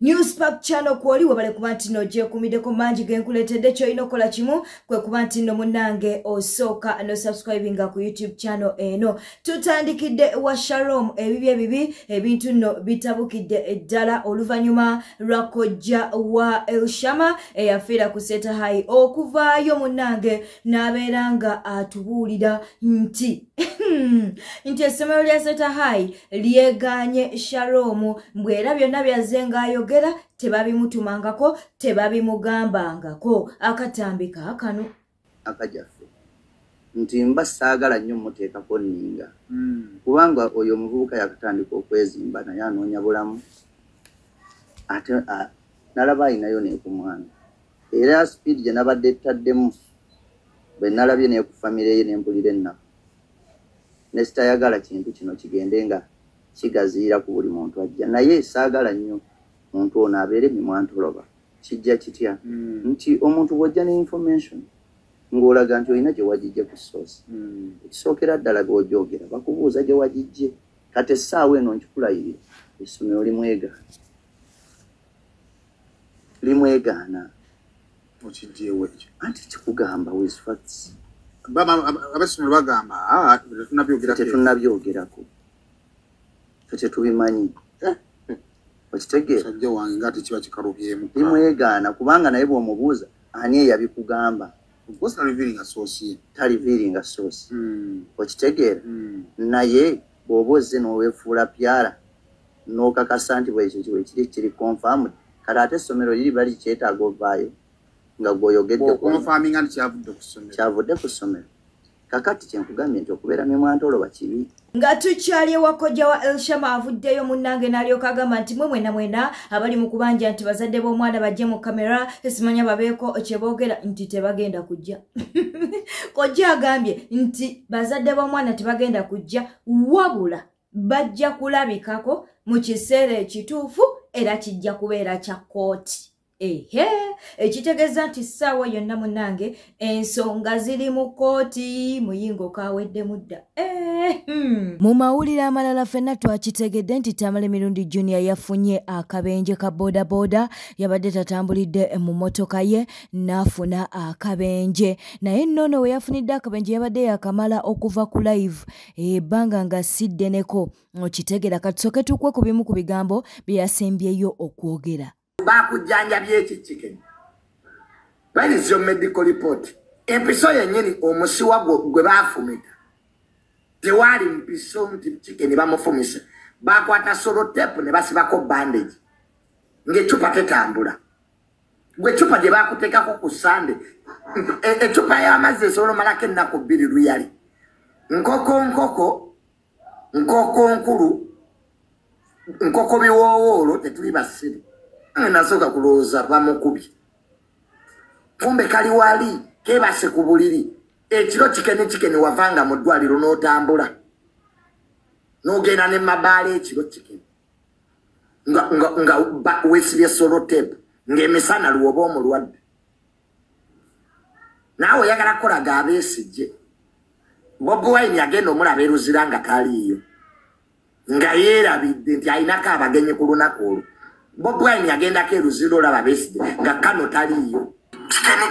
Newspack channel kwoli wabale kubanti no je kumideko manji genkuletedde kyo ino kola kimu kwe kubanti no munange osoka no subscribinga ku YouTube channel eno tutandikidde wa Shalom ebibye bibi ebintu no bitabukidde eddala oluvanyuma lwakojja wa Elshama eyafira ku Seta High okuvaayo munange naberanga atubulira nti nti essomero lya Seta High lyeganye Shalom mbwera byonna byazengayo gera tebabimutumangako tebabimugambangako akatambika akano akajaffe nti mba saagala nnyo muteekako nninga kubanga oyo omuvubuka yakatandika okwezimba naye anoonya bulamu ate nalaba ayinayo neekumwana era speed gye nabadde ttaddemu bwe nalabye neeku famire ye nempulira ennaku nesitayagala kintu kino kigende nga kigaziira ku buli muntu ajja naye saagala nnyo muntu ono abeere mimwantoloba kijja kitya nti omuntu bw'ojja ne information ng'olaga nti olina gye wagijje ku source ekisookera ddala g'ogyogera bakubuuza gye wagijje kati essaawa eno nkikulayirira essomero limwegaana okijjeewo ekyo anti kikugamba with facts abasomero bagamba tetunabyogerako tetubimanyi okitegeera sajja wange nga tekiba kikalubyemu limwegaana kubanga naye bw'omubuuza ani eyabikugamba taliviiringa source okitegeera naye bw'oba ozze n'oweefuula pyala n'okakasa nti bwekyo kiri confirmed kale ate essomero liriba likyetaaga ovaayo nga gw'oyogedde kyavudde ku ssomero kakati kyenkugambye nti okubeera mimwantoloba kibi nga tukyali ewakojja wa Elshama avuddeyo munnange n'alyoka agamba nti mwe mwena abali mu kubanja nti bazadde b'omwana bajje mu kamera esimanya babeeko kye boogera nti tebagenda kujja kojja agambye nti bazadde b'omwana tebagenda kujja wabula bajja kulabikako mu kiseera ekituufu era kijja kubeera kya kooti ekitegeeza nti ssaawa yonna munnange ensonga ziri mu kooti muyingo kawedde mudda mu mawulire amalala ffenna twakitegedde nti Tamale Mirundi Junior yafunye akabenje ka bodaboda yabadde tatambulidde mu motoka ye n'afuna akabenje naye nnono we yafunidde akabenje yabadde yakamala okuva ku live ebbanga nga siddeneko okitegeera katusooke tukwe ku bimu ku bigambo bye yasembyeyo okwogera bakujjanjabya ekikikeni where is your medical report empiso yennyini omusiwa gwe baafumita tewaali mpiso nti kikeni bamufumisa bakwata solotepu ne basibako bandage ng'ecupa tetambula gwe cupa gye bakuteekako ku sande ecupa y'amazzi esobola omalako ennaku 2 luyali nkoko nkulu nkoko biwoowoolo tetuli basiri nasooka kulowooza bamukubye kumbe kali wali kebase ku buliri ekiro kikeni wavanga mu ddwaliro n'otambula n'ogenda ne mabaala ekiro kikeni nga weesibye solotepu ng'emisana lwoba omulwadde naawe oyagala kukolaga abeesigye Bobi Wine yagenda omulaba eruzira nga taliiyo nga yeerabidde nti alinako abagenyi ku lunaku olwo Bobi Wine yagendako eruzira olaba beesigye nga kano taliiyo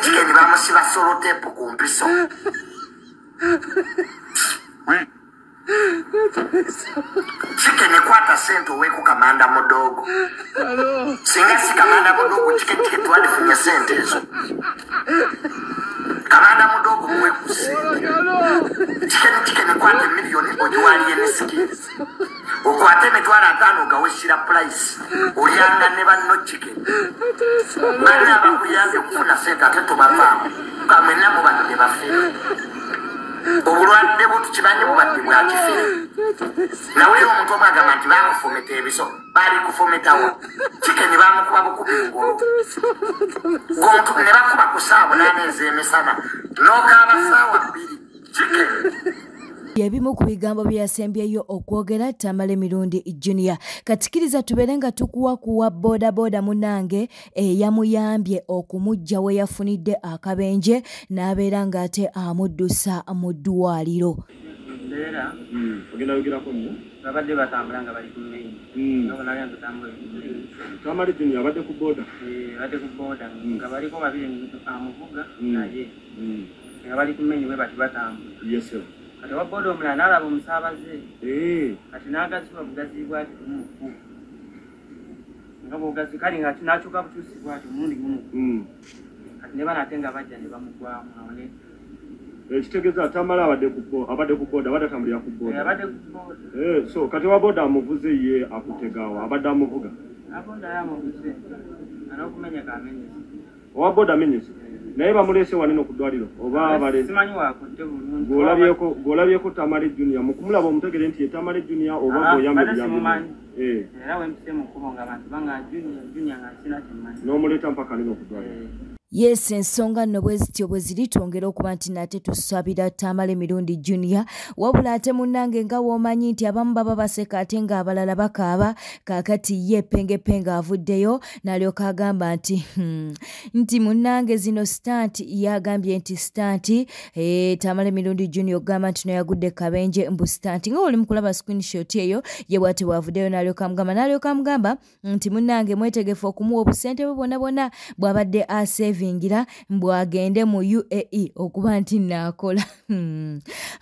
kikeni bamusiba solotepu ku mpiso kikeni kwata sente oweeku kamanda mudogo singa si kamanda mudogo kikeni twalifunye sente ezo kamanda mudogo muweeku sente kikeni kwata miliyoni ogiwaliye nesikiriza okwate emitwalo 5 ogaweshyira purayisi olyanga ne banno kikeni bali abakuyambye okufuna sente ate tubavaamu kamwena mubadde ne bafere obulwadde butukimanyi bubadde bwakifere nawulira omuntu omu agamba nti bamufumita ebiso bali kufumitawo kikeni bamukuba bukubi ngulu gontu ne bakuba ku ssaawa 8 ez'emisana n'okaaba ssaawa 2 kikeni Ebimu ku bigambo bye yasembyeyo okwogera Tamale Mirundi Junior. Katikiriza tubeere nga tukuwa bodaboda munange yamuyambye okumujja we yafunidde akabenje n'abeera ng'ate amuddusa mu ddwaliro. Era ogenda yogirako nnyo babadde batambula nga bali ku mmenyi nga bonalya tutambula Tamale Junior abadde ku boda badde ku boda nga baliko babiri amuvuga naye nga bali ku mmenyi bwe bati batambula yes sir kati wa boda omulala n'alaba omusaabaze kati n'agazibwa bugazi bwati tumufu nga bwogazi kali nga n'akyuka butuusi bwati omulundi gumu kati ne bana ate nga bajja ne bamugwamu awone ekitegeeza Tamale abadde ku boda abadde atambulira ku boda abadde ku boda so kati wa boda amuvuze ye akutegawa abadde amuvuga abonda yamuvuze anokumenya kamenyese owa boda amenyese naye bamulese waneno ku ddwaliro oba bale simanyi wakutte bulungi golabyeko Tamale Junior mukumulaba omutegere nti ye Tamale Junior oba goyambe era wempise mukubo nga abantu banga Junior nga sina kimanyi n'omuleeta mpaka nino ku ddwaliro Yes, ensonga nno bwe zityo bwe ziri twongera okuba nti nate tusabira Tamale Mirundi Junior wabula ate munnange nga w'omanyi nti abamu baba baseka ate ng'abalala bakaaba kaakati ye pengepenga avuddeyo n'alyoka agamba nti munnange zino stanti yagambye nti stanti Tamale Mirundi Junior ogamba nti noyagudde kabenje mbu stanti nga oli mukulaba screenshot eyo ye bwate bwavuddeyo n'alyoka amugamba nti munnange mwetegefu okumuwa obusente bwe bwonna bw'abadde asave vingira mbwagende mu UAE okuba nti naakola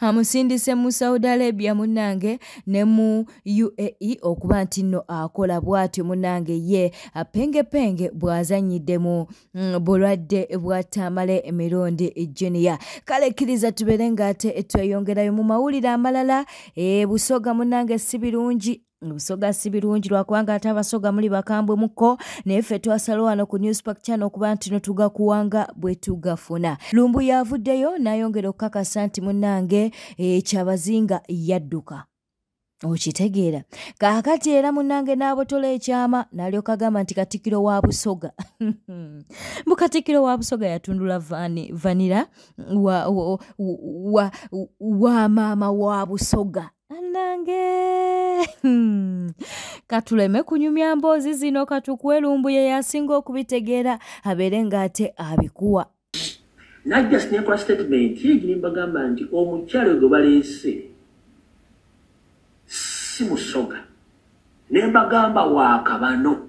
amusindise mu Saudi Arabia munnange ne mu UAE okuba nti nno akola bwatyo munnange ye apengepenge bwazanyidde mu bulwadde bwa Tamale Mirundi Junior kale kkiriza tubere ng'ate tweyongerayo mu mawulire amalala Busoga munnange si birungi Busoga si birungi lwakubanga ate abasoga muli bakambwe muko naye ffe twasala wano ku Newspark Channel okuba nti no tugakuwanga bwe tugafuna. Lumbu yavuddeyo n'ayongera okukakasa nti munnange Kyabazinga yadduka. Okitegeera kaakati era munnange n'abotola ekyama n'alyoka agamba nti Katikkiro wa Busoga Katikkiro wa Busoga yatundula vanira wa maama wa Busoga nange katuleme kunyumya mboozi zino katukuwe Lumbu ye yasinga okubitegeera abeere ng'ate abikuwa najja sinekola statement yegiri mbagamba nti omukyalo gwe baleese si Musoga ne mbagamba Waakabano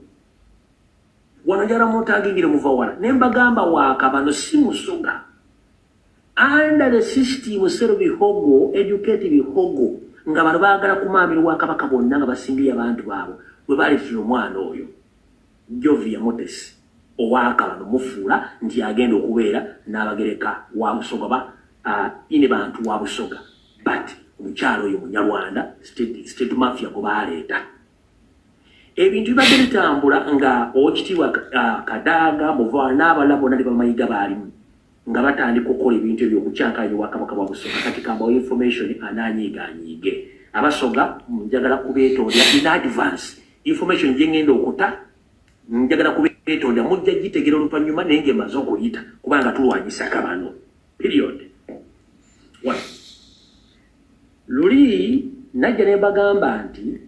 wano njala mutagingire muva wala ne mbagamba Waakabano si Musoga under the system sero bihogo educate bihogo nga bano baagala kumaamira Wakabaka bonna nga basimbye abantu baabo bwe baleetera omwana oyo Jovia Motesi Owaakabano mufuula nti agenda okubeera n'abagereka wa Busoga ine bantu wa Busoga but omukyalo oyo Munyarwanda state mafia gwe baleeta ebintu bibadde bitambula nga Oweekitiibwa Kadaga Muvawa n'abalala bonna ne bamayiga baalimu nga batandika okukola ebintu ebyokukyankalanya Obwakabaka bwa Busoga kati kambawo information ananyiiganyiige Abasoga njagala kubeetondera in advance information gye ngenda okuta njagala kubeetondera mujja gitegera oluvannyuma naye ng'emaze okuyita kubanga tulwanyisa Kabano period luli najja ne bagamba nti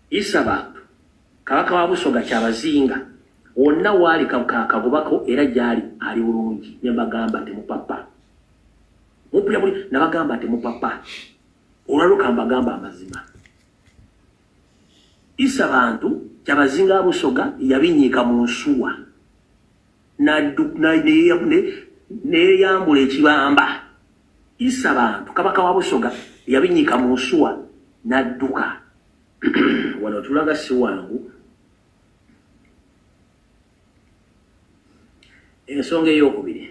Isabantu Kabaka wa Busoga Kyabazinga wonna waali kakagobako era gyali ali bulungi ne bagamba temupapa mupya buli nabagamba temupapa olwaluka mbagamba amazima Isabantu Kyabazinga Busoga yabinyiika mu nsuwa neyambula ekibamba Isabantu Kabaka wa Busoga yabinyiika mu nsuwa n'adduka wano tulaga si wangu ensonga ey'okubiri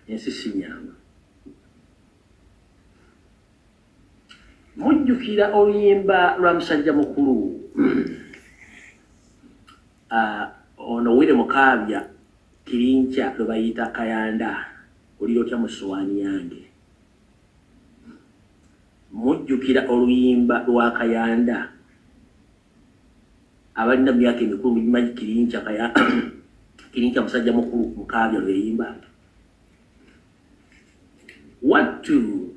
ensi si nyama mujjukira oluyimba lwa musajja mukulu ono Wile Mukaabya Kirinkya lwe bayita Kayanda oli otya mu ssowaani yange mujjukira oluyimba lwa Kayanda abalina myaka emikulu mumanyi Kirinkya musajja mukulu Mukaabya lweyimba wattu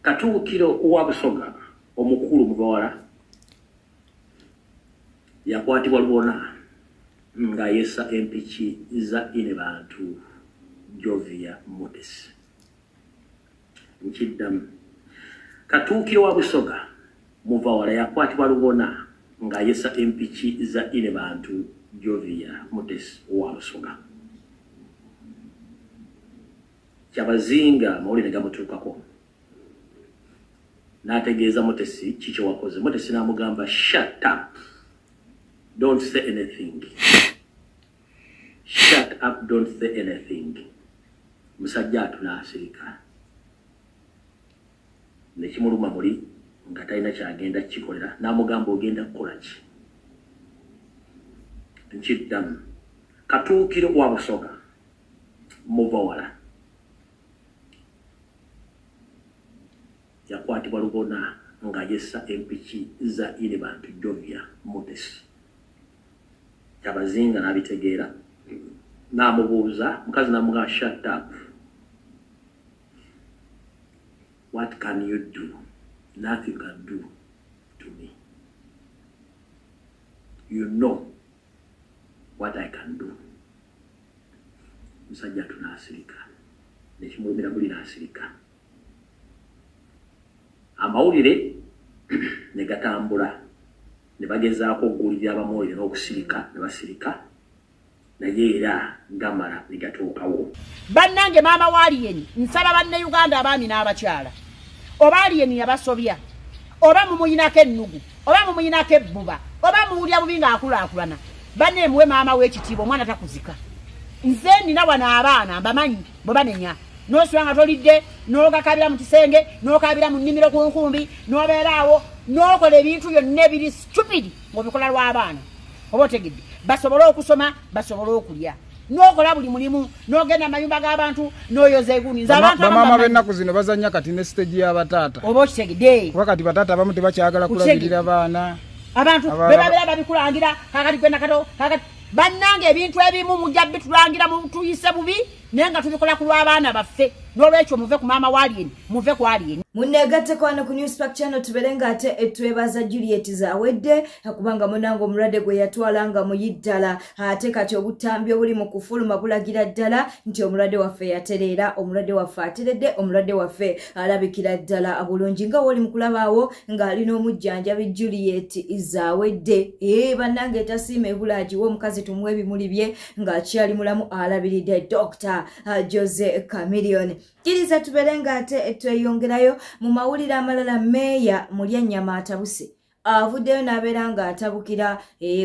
Katuukiro wa Busoga omukulu mubawala yakwatibwa Lubona nga yesa empiki za ine bantu Jovia Modesi nchiddamu Katuukiro wa Busoga muva wala yakwatibwa Lubona nga yesa empiki za ine bantu Jovia Modesi wa Busoga Kyabazinga mawulire gamutuukako n'ategeeza Modesi kiki wakoze. Modesi n'amugamba shut up, don't say anything. Shut up, don't say anything. Musajja n'asirika nekimuluma muli nga talina kyagenda kikolera n'amugamba ogenda kukola ki. Nkiddamu Katuukiro wa Busoga muva wala yakwatibwa Lubona nga yessa empiki za ine bantu Jovia Modesi. Kyabazinga n'abitegeera n'amubuuza mukazi n'amugamba shut up. What can you do? Nothing can do to me. You know what I can do. Musajja tunasirika. Nekimulumira muli nasirika. Amawulire ne gatambula ne bagezaako okuwulira abamuwulire n'okusirika ne basirika naye era gamala ne gatuukawo. Bannange maama waaliyeni nsaba banne Uganda abaami n'abakyala oba aliyeni yabasobya oba mumuyinako ennugu oba mumuyinako ebbuba oba muwulya bubi ng'akulaakulana banne muwe maama w'ekitiibwa omwana takuzika. Nze nina wano abaana mbamanyi bwe banenya n'osuula nga tolidde n'ogakabira mu kisenge n'okabira mu nnimiro ku nkumbi n'obeeraawo n'okola ebintu byonna ebiri stupid ng'obikola lw'abaana oba otegedde basobole okusoma basobole okulya n'okola buli mulimu n'ogenda amayumba g'abantu n'oyoza eguuni. Bamaama b'ennaku zino bazannya kati ne stage y'abataata oba okitegedde kuba kati bataata abamu tebakyagala kulabirira baana abantu bebabeera babikulangira kakati gwenda kato kakati bannange ebintu ebimu mujja bitulangira mu tuyise bubi naye nga tubikola ku lw'abaana baffe n'olwekyo muve ku maama waaliyeni muve ku aliyeni. Munnegatteko wano ku Newspack Channel tubere ng'ate etwebaza Juliet zaawedde kubanga munange omulwadde gwe yatwalanga mu yiddala ate kati obutambi obuli mu kufuluma bulagira ddala nti omulwadde waffe yatereera omulwadde waffe ateredde omulwadde waffe alabikira ddala bulungi nga woli mu kulabaawo ng'alina omujjanjabi Juliet zaawedde bannange tasiima ebulagi w'omukazi tumuwe ebimuli bye ng'akyali mulamu alabiridde Dr. Jose Chameleone. Kiriza tubere ng'ate tweyongerayo mu mawulire amalala meeya Mulyannyama atabuse avuddeyo n'abeera ng'atabukira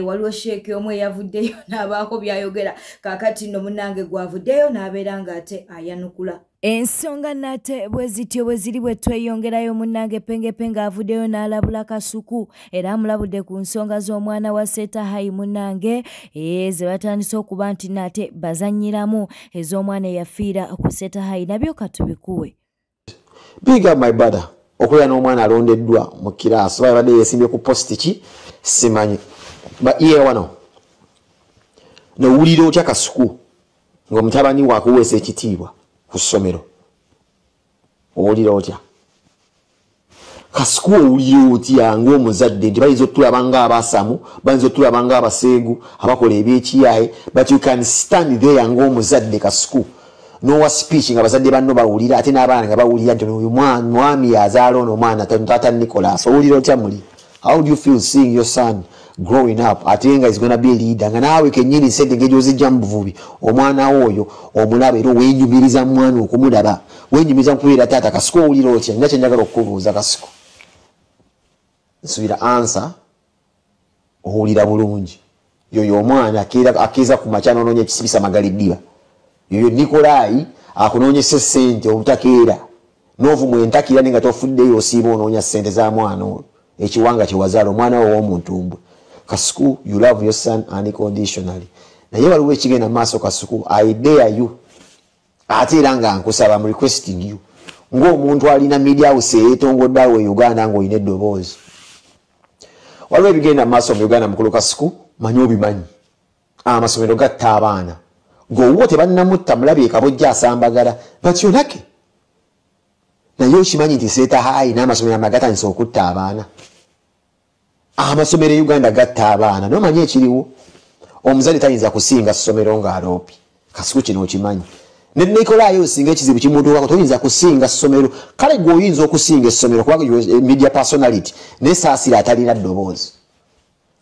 waliwo sheeki omu eyavuddeyo n'abaako byayogera kaakati nno munnange gwavuddeyo n'abeera ng'ate ayanukula. Ensonga nate bwezityo bweziri bwe tweyongerayo munnange pengepenga avuddeyo n'alabula Kasuku era amulabudde ku nsonga z'omwana wa Setahayi munnange ze batandise okuba nti nate bazannyiramu ez'omwana eyafiira ku Setahayi nabyo katubikuwe. Big up my brother okulya n'omwana alondeddwa mu kiraasi babadde yeesimbye ku posti ki simanyi ba iye wano nowulira otya Kasuku ng'omutabani waakuweesa ekitiibwa ku ssomero owulira otya Kasuku owulira otya ng'omuzadde nti bayinza otulaba ng'abaasamu bayinza otulaba ng'abaseegu abakola ebyekiyaye but you can stand there ng'omuzadde Kasuku nowa speech nga bazadde banno bawulira ate n'abaana nga bawulira nti oyo mwami yazaala ono omwana taata Nicholas owulira otya muli. How do you feel seeing your son growing up ate nga is gonna be a leader nga naawe kennyini sente ng'egyozijja mu buvubi omwana oyo omulaba era weenyumiriza mwana okumulaba weenyumiriza mukubeera taata Kasuku owulira otya nina kye njagala okukubuuza Kasuku nsubira ansa owulira bulungi yoyo omwana akeeza ku makya n'onoonya ekisibisa Magaliddiba yoyo Nikolai akunoonyesa ssente obutakeera n'ovumwa entakira ne nga tofuddeyo osiiba onoonya ssente za mwana oyo ekiwanga kye wazaala omwana wo w'omuntumbwe. Kasuku you love your son unconditionally naye waliwo ekigenda maaso Kasuku I dare you ate era nga nkusaba mu requesting you ng'omuntu alina media house eyeetongodde awo e Uganda ng'olina eddoboozi waliwo ebigenda maaso mu Uganda mukulu Kasuku manyi obimanyi amasomero gatta abaana ng'owuwo tebannamutta mulabye kabojja asambagala batyonake naye okimanyi nti Setahayi n'amasomero amagatandisa okutta abaana amasomero e Uganda gatta abaana nomanyi ekiriwo omuzadde tayinza kusinga ssomero ng'aloopi kasiku kino okimanyi ne Nikolaayo osinga ekizibu kimutuukako toyinza kusinga ssomero kale gwe oyinza okusinga essomero kubanga media personality nesaasira atalina ddoboozi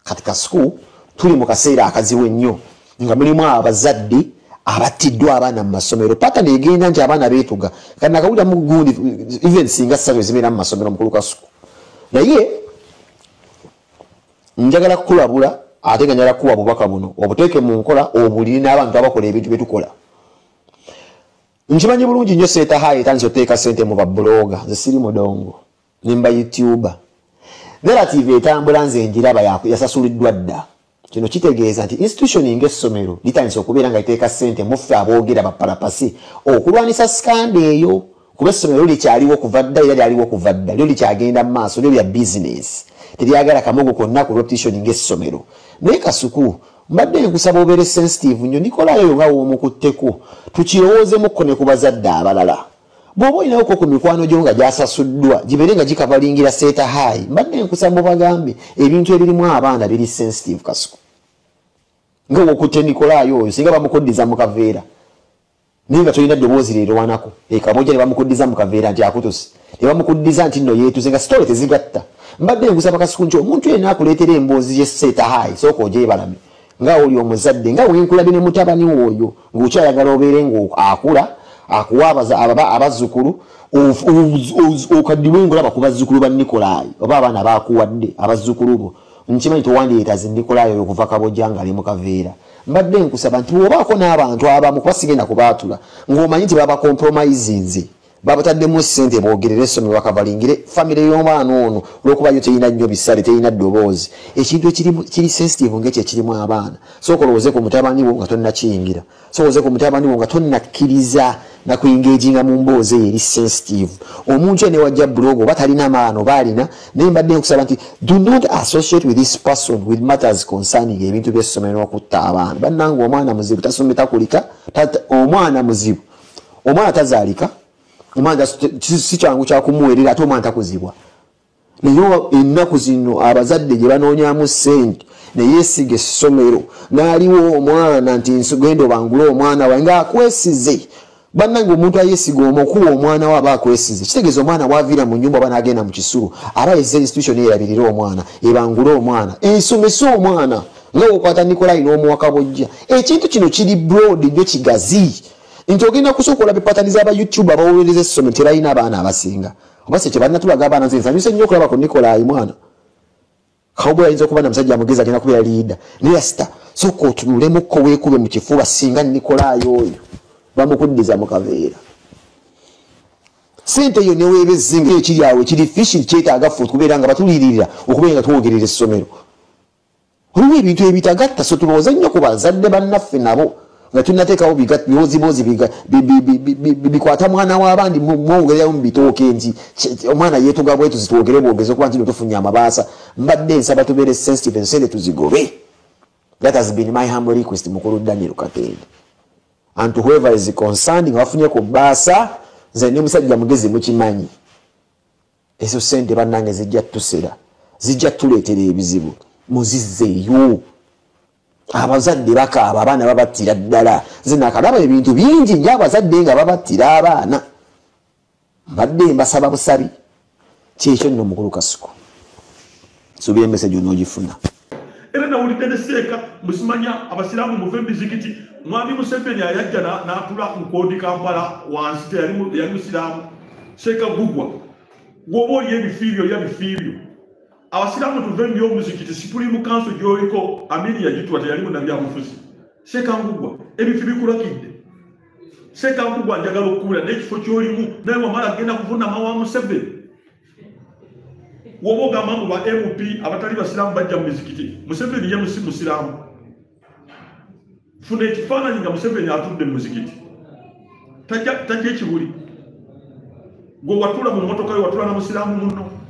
kati kasiku tuli mu kaseera akazibu ennyo nga mulimu abazadde abattiddwa abaana mu masomero paka negenda nti abaana beetuga kati nakawulira mu gundi even singa ssatu ezibeera mu masomero mukulu kasuku naye njagala kukulabula ate nga njagala kukuwa bubaka buno obuteeke mu nkola obuliri n'abantu abakola ebintu bye tukola nkimanyi bulungi nnyo seeta hayi etandise oteeka ssente mu babloga nze siri mudongo nimba youtuber narrative etambula nze njiraba yasasuliddwa dda kino kitegeeza nti institution ng'essomero litandise okubeera nga liteeka ssente muffe aboogera bapalapasi okulwanisa sikanda eyo kuba essomero likyaliwo kuva dda era lyaliwo kuva dda lyo likyagenda mu maaso lyo lya bizinesi teryagala kamogo konna ku repetition ng'essomero naye kasuku mbadde nkusaba obeere sensitive nnyo Nikolaayo nga w'omukutteko tukirowoozemukko ne ku bazadde abalala bw'oba olinawoko ku mikwano gyo nga gyasasuddwa gibeere nga gikavalingira seeta hayi mbadde nkusaba mubagambe ebintu ebirimu abaana biri sensitive kasuku nga wokutte Nikolaayo oyo singa bamukuddiza mu kaveera naye nga tolina ddoboozi leerwanako ekamoja ne bamukuddiza mu kaveera nti akutuse ne bamukuddiza nti nno yeetuze nga sitole tezigatta mbadde nkusaba kasuku nti omuntu yenna akuleetera emboozi y'esseeta hayi sooka ogyebalame nga oli omuzadde nga wenkulabye ne mutabani oyo ng'okyayagala obeere ng'akula akuwa abazzukulu okaddiwe ng'olaba ku bazzukulu ba Nikolaayo oba abaana baakuwadde abazzukulu bo nkimanyi towandiyeetazi Nikolaayo okuva kabojja ng'ali mu kaveera mbadde nkusaba nti bw'obaako n'abantu abamu kuba sigenda kubaatula ng'omanyi nti baba compromisinze babataddemu ssente boogerere essomero bakabalingire famire y'omwana ono olw'okuba yo terina nnyo bisale terina ddoboozi ekintu kiri sensitive ng'ekyo ekirimu abaana sooka olowooze ku mutabani wo nga tonnakiyingira soowoze ku mutabani wo nga tonnakkiriza nakuyingeejinga mu mboozi eyo eri sensitive omuntu ene wajja blog oba talina maano oba alina naye mbadde nkusaba nti do not associate with this person with matters concerning ebintu by'essomero n'okutta abaana bannanga omwana muzibu tasombe takulika omwana muzibu omwana tazaalika omwana si kyangu kyakumuweerera ate omwana takuzibwa naye ennaku zino abazadde gye banoonyamu ssente neyeesiga essomero n'aliwo omwana nti nsugenda obangule omwana wawe ng'akwesize bannange omuntu ayeesiga omukuwa omwana we aba akwesize kitegeeza omwana bw'aviira mu nnyumba oba n'agenda mu kisulu aba yezza institution eyerabirira omwana ebangule omwana ensomese omwana nga wokwata Nikolaayo n'omuwaka bojja ekintu kino kiri broad nnyo kigazi nti ogenda kusooka olaba epataniza aba YouTube abawolereza essomero tebalina abaana abasinga oba se kyebalina tulaga abaana nze nsanyuse nnyo okulaba ku Nikolaayo mwana kawuba yinza okuba na musajja mugezi agenda kubeera liida naye sita sooka otunulemmukko weekube mu kifuba singa Nikolaayo oyo bamukuddiza mu kaveera sente eyo neweebezze ng'ekiri awo ekiri fishi kyetaaga ffe okubeera nga batuliiririra okubeera nga twogerera essomero waliwo ebintu ebitagatta so tulowooza nnyo ku bazadde bannaffe nabo nga tunateekawo biwozibozi bikwata mwana w'abandi mwongererayo mu bitooke nti omwana yeetuga bwetu zitwogere bwogezi okuba nti tufunye amabaasa mbadde nsaba tubeere sensitive ensente tuzigobe that has been my humble request mukulu Daniel Katende and whoever is concerned nga bafunye ku bbaasa nze ne musajja mugezi mukimanyi ezo sente bannange zijja tusera zijja tuleetera ebizibu muzizzeeyo abazadde bakaaba abaana babattira ddala nze nakalaba ebintu bingi nnyo abazadde nga babattira abaana mbadde mbasaba busabi kyekyo nno mukulu Kasuku suubira emesegi onoogifuna era nawulidde ne seeka musimanya abasiraamu muve mizikiti mwami Museveni ayajja n'atula mu koodi Kampala wansi teyali musiraamu seeka gugwa gwoba oli ebifiiryo abasiraamu tuve nnyo omuzikiti supreme council gy'oliko Amini yagitwa teyali munnabyabufuzi seeka ngugwa ebifi bikulakidde seeka ngugwa njagala okukubula n'ekifo ky'olimu naye wamala agenda kuvunama wa Museveni wobo gamba mu ba MP abatali basiraamu bajja mu mizikiti Museveni ye musi musiraamu funa ekifaananyi nga Museveni atudde mu muzikiti tajja ekibuli gwe watula mu mmotoka yo watula na musiraamu munno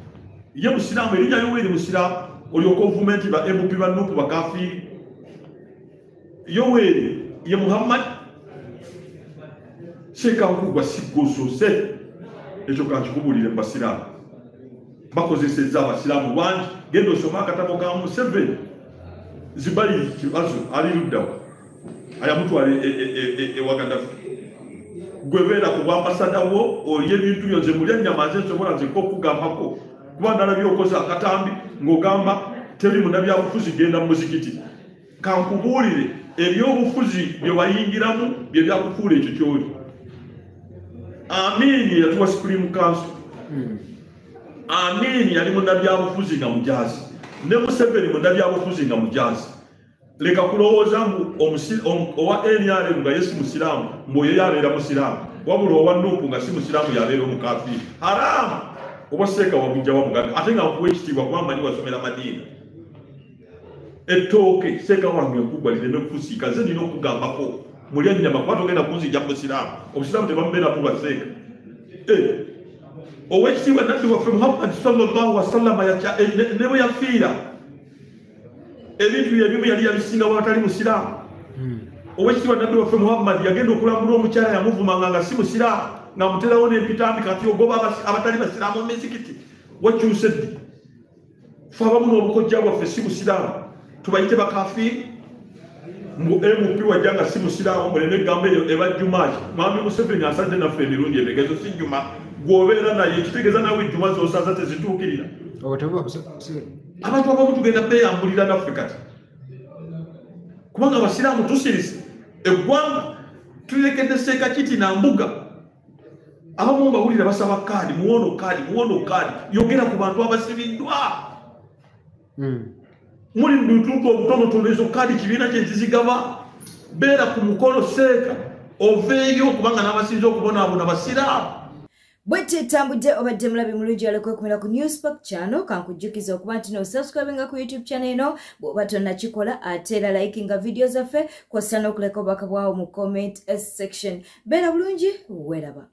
ye musiraamu erinnya Yoweri musiraamu olyoka ovumenti ba MP ba Nuupu bakafiiri Yoweri ye Muhammad seeka nkugwa sigosose ekyo kankikubulire mu basiraamu bakozesezza abasiraamu bangi genda osoma akatabo ka Museveni Zibali kibazo ali luddawa ayamutwala ewagadafu gwebera ku ambasada wo oliye bintu byonze mulya nyamaze nsobola nze kokugambako kuba ndalabye okoza akatambi ng'ogamba teri munabyabufuzi genda mu muzikiti kankubuulire ebyobufuzi bye wayingiramu bye byakufuula ekyo kyoli. Amini yatuwa Supreme Council. Amini yali munabyabufuzi nga mujazi ne Museveni munabyabufuzi nga mujazi. Leka kulowooza mbu owa NRM nga yesi musiramu mboyo yabeera musiramu wabula owa Nuupu nga si musiramu yabeera omukafiri haramu oba seeka wabujja wamugaga ate nga nkuwa ekitiibwa kuba mmanyi wasomera madiina. Ettooke seeka wange nkugwalire n'okufusiika nze nina okugambako mulya ennyama kuba togenda kunzijja musiraamu obusiraamu tebamubeeramu lwaseeka. Owekitiibwa nabbi waffe Muhammad sallallahu wasallama ne bwe yafiira ebintu ebimu yali yabisinga watali musiraamu. Owekitiibwa nabbi waffe Muhammad yagenda okulambula omukyala yamuvumanga nga si musiraamu nga muterawo n'empitambi kati ogoba abatali basiraamu mu mizikiti wakyuse ddi. Ffe abamu n'obukojja bwaffe si musiraamu tubayite bakafiiri mbu MP wajja nga si musiraamu muleme eggambo eyo eba Jumaaki. Mwami Museveni asadde naffe emirundi ebigezo si Juma gw'obeera naye kitegeeza nawe Juma z'osaza tezituukirira. Abantu abamu tugenda beeyambulira naffe kati kubanga abasiraamu tusirise eggwanga tulekedde Seeka Kiti na Mbuga abamu bawulira basaba kaadi muwono kaadi yogera ku bantu abasibiddwa. Muli ndutuko obutonotono ezo kaadi kibiina kye zizigaba beera ku mukolo Seeka oveeyo kubanga n'abasinza okubonaabona basiraamu. Bwete tambudde obadde mulabi mulungi alekwekumira ku Newspark channel kankujjukiza okuba nti n'osubscribinga ku YouTube channel eno bw'oba tonnakikola ate era likinga video zaffe kw'ossa n'okuleka obubaka bwawo mu comment section. Beera bulungi weeraba.